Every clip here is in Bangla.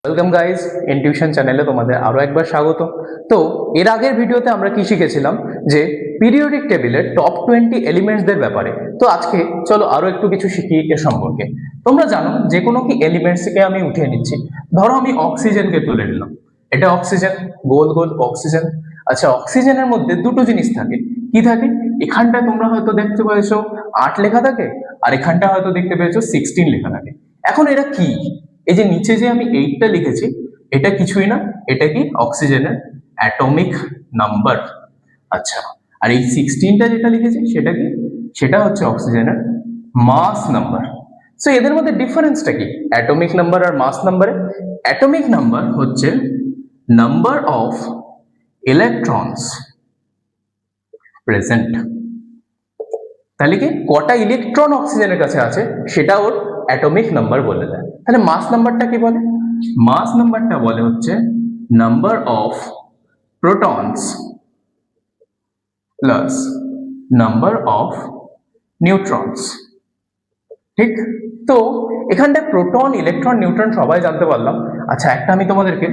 ওয়েলকাম গাইজ, ইনটিউশন চ্যানেলে তোমাদের আরো একবার স্বাগত। তো এর আগের ভিডিওতে আমরা কি শিখেছিলাম যে পিরিয়ডিক টেবিলের টপ 20 এলিমেন্টসদের ব্যাপারে। তো আজকে চলো আরো একটু কিছু শিখি এর সম্পর্কে। তোমরা জানো যে কোনো কি এলিমেন্টসকে আমি উঠিয়ে নিচ্ছি। ধরো আমি অক্সিজেনকে তুলে নিলাম, এটা অক্সিজেন, গোল গোল অক্সিজেন। আচ্ছা, অক্সিজেনের মধ্যে দুটো জিনিস থাকে। কি থাকে? এখানটায় তোমরা হয়তো দেখতে পেয়েছো 8 লেখা থাকে, আর এখানটা হয়তো দেখতে পেয়েছো 16 লেখা থাকে। এখন এরা কি? এই যে নিচে যে আমি 8টা লিখেছি, এটা কিছুই না, এটা কি অক্সিজেনের অ্যাটমিক নাম্বার। আচ্ছা, আর এই 16টা যেটা লিখেছি সেটা কি? সেটা হচ্ছে অক্সিজেনের মাস নাম্বার। সো এদের মধ্যে ডিফারেন্সটা কি অ্যাটমিক নাম্বার আর মাস নাম্বারে? অ্যাটমিক নাম্বার হচ্ছে নাম্বার অফ ইলেকট্রনস প্রেজেন্ট। তাহলে কি কটা ইলেকট্রন অক্সিজেনের কাছে আছে সেটা ওর অ্যাটমিক নাম্বার বলে দেয়। তাহলে মাস নাম্বারটা কি বলে? মাস নাম্বারটা বলে হচ্ছে number of protons plus number of neutrons. ঠিক? তো এখানটায় প্রোটন, ইলেকট্রন, নিউট্রন সবাই জানতে পারলাম। আচ্ছা, একটা আমি তোমাদেরকে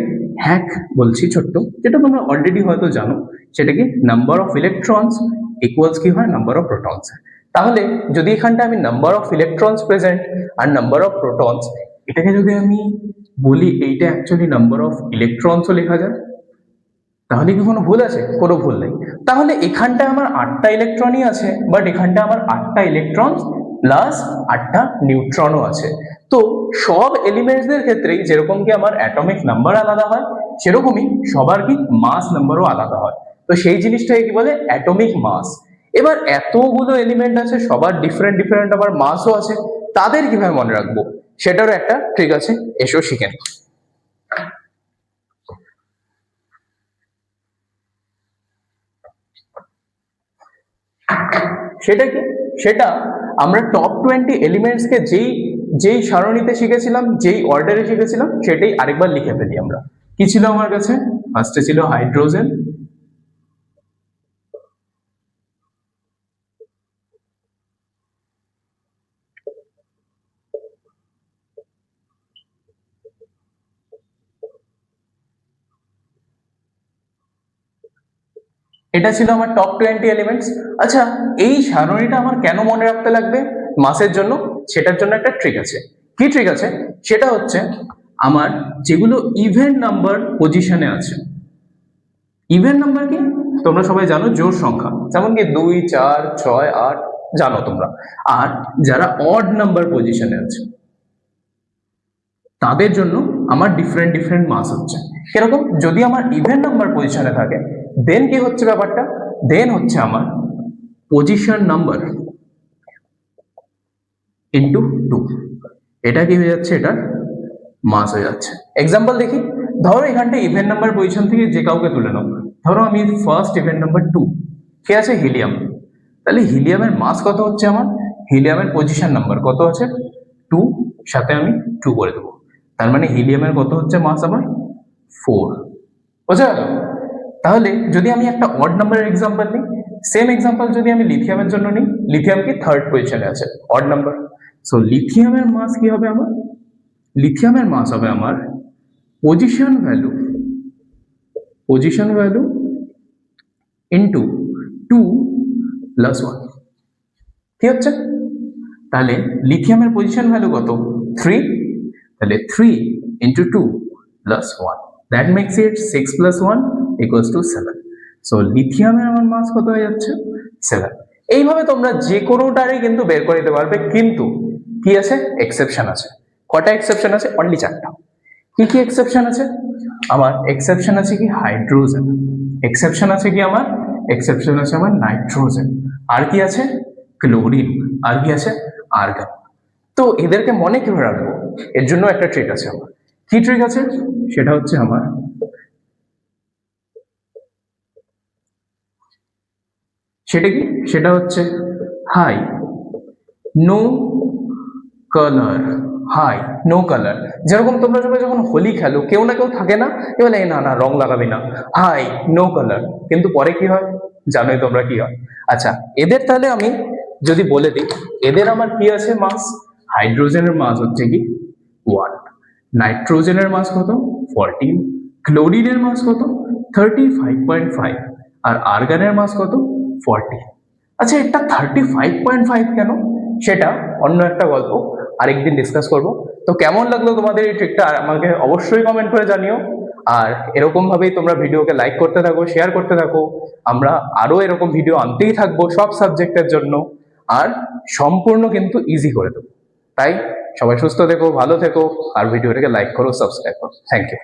হ্যাক বলছি ছোট্ট, যেটা তোমরা অলরেডি হয়তো জানো। সেটা কি? নাম্বার অফ ইলেকট্রনস ইকুয়ালস কি হয়? Number of protons. তাহলে যদি এখানটা আমি নাম্বার অফ ইলেকট্রনস প্রেজেন্ট আর নাম্বার অফ প্রোটনস, এটাকে যদি আমি বলি এইটা অ্যাকচুয়ালি নাম্বার অফ ইলেকট্রনসও লেখা যায়, তাহলে কি কোনো ভুল আছে? কোনো ভুল নেই। তাহলে এখানটা আমার 8টা ইলেকট্রনই আছে, বাট এখানটা আমার 8টা ইলেকট্রন প্লাস 8টা নিউট্রনও আছে। তো সব এলিমেন্টসদের ক্ষেত্রেই যেরকম কি আমার অ্যাটমিক নাম্বার আলাদা হয়, সেরকমই সবার কি মাস নাম্বারও আলাদা হয়। তো সেই জিনিসটাকে কি বলে? Atomic mass. এবার এতগুলো এলিমেন্ট আছে, সবার ডিফারেন্ট ডিফারেন্ট আবার মাসও আছে, তাদের কিভাবে মনে রাখবো সেটারও একটা ট্রিক আছে, এসো শিখে নিই। সেটা কি? সেটা আমরা টপ 20 এলিমেন্টসকে যেই যেই সারণীতে শিখেছিলাম, যেই অর্ডারে শিখেছিলাম, সেটাই আরেকবার লিখে ফেলি আমরা। কি ছিল আমার কাছে? ফার্স্টে ছিল হাইড্রোজেন, এটা ছিল আমার টপ 20 এলিমেন্টস। আচ্ছা, এই সারণীটা আমার কেন মনে রাখতে লাগবে মাসের জন্য? সেটার জন্য একটা ট্রিক আছে। কি ট্রিক আছে? সেটা হচ্ছে আমার যেগুলো ইভেন নাম্বার পজিশনে আছে। ইভেন নাম্বার কি? তোমরা সবাই জানো, জোড় সংখ্যা, যেমন কি 2, 4, 6, 8, জানো তোমরা। আর যারা অড নাম্বার পজিশনে আছে তাদের জন্য আমার ডিফারেন্ট ডিফারেন্ট মাস হচ্ছে। কিরকম? যদি আমার ইভেন নাম্বার পজিশনে থাকে, দেন কি হচ্ছে ব্যাপারটা? দেন হচ্ছে আমার পজিশন নাম্বার ইন্টু 2। এটা কি হয়ে যাচ্ছে? এটা মাস হয়ে যাচ্ছে। এক্সাম্পল দেখি। ধরো এখানটা ইভেন নাম্বার পজিশন থেকে যে কাউকে তুলে নাও। ধরো আমি ফার্স্ট ইভেন নাম্বার 2, কে আছে? হিলিয়াম। তাহলে হিলিয়ামের মাস কত হচ্ছে আমার? হিলিয়ামের পজিশন নাম্বার কত আছে? 2, সাথে আমি 2 করে দেবো। তার মানে হিলিয়ামের কত হচ্ছে মাস আমার? 4। বোঝা গেল? তাহলে যদি আমি একটা অড নাম্বারের এক্সাম্পল নিই, সেম এক্সাম্পল যদি আমি লিথিয়ামের জন্য নিই, লিথিয়াম কি থার্ড পজিশনে আছে, অড নাম্বার। সো লিথিয়ামের মাস কি হবে আমার? লিথিয়ামের মাস হবে আমার পজিশন ভ্যালু ইন্টু 2 প্লাস 1। কি হচ্ছে? তাহলে লিথিয়ামের পজিশন ভ্যালু কত? 3। তাহলে 3 into 2 plus 1, that makes it 6 plus 1 equals to 7। So লিথিয়ামের আমার মাস কত হয়ে যাচ্ছে? 7। এইভাবে তোমরা যে কোনোটারই কিন্তু বের করে দিতে পারবে, কিন্তু কি আছে? এক্সেপশন আছে। কটা এক্সেপশন আছে? অনলি 4টা। কি কি এক্সেপশন আছে আমার? এক্সেপশন আছে কি? হাইড্রোজেন। এক্সেপশন আছে কি আমার? এক্সেপশন আছে আমার নাইট্রোজেন। আর কি আছে? ক্লোরিন। আর কি আছে? আর্গন। তো এদেরকে মনে কিভাবে রাখবো? এর জন্য একটা ট্রিক আছে আমার। কি ট্রিক আছে? সেটা হচ্ছে আমার সেটা কি? সেটা হচ্ছে high no colour. High no colour. যেরকম তোমরা সবাই যখন হোলি খেলো, কেউ না কেউ থাকে না কেউ বলে না না রং লাগাবি না, হাই নো কালার। কিন্তু পরে কি হয় জানোই তোমরা কি হয়। আচ্ছা, এদের তাহলে আমি যদি বলে দিই, এদের আমার কি আছে মাস? হাইড্রোজেনের মাস হচ্ছে কি 1, নাইট্রোজেনের মাস কত 14, ক্লোরিনের মাস কত 35.5, আর আর্গনের মাস কত 40। আচ্ছা এটা 35.5 কেন, সেটা অন্য একটা গল্প আরেকদিন ডিসকাস করব। তো কেমন লাগলো তোমাদের এই ট্রিকটা আমাকে অবশ্যই কমেন্ট করে জানিও। আর এরকম ভাবেই তোমরা ভিডিওকে লাইক করতে থাকো, শেয়ার করতে থাকো। আমরা আরো এরকম ভিডিও আনতেই থাকবো সব সাবজেক্টের জন্য, আর সম্পূর্ণ কিন্তু ইজি করে দেবো। তাই সবাই সুস্থ থেকো, ভালো থেকো, আর ভিডিওটাকে লাইক করো, সাবস্ক্রাইব করো। Thank you.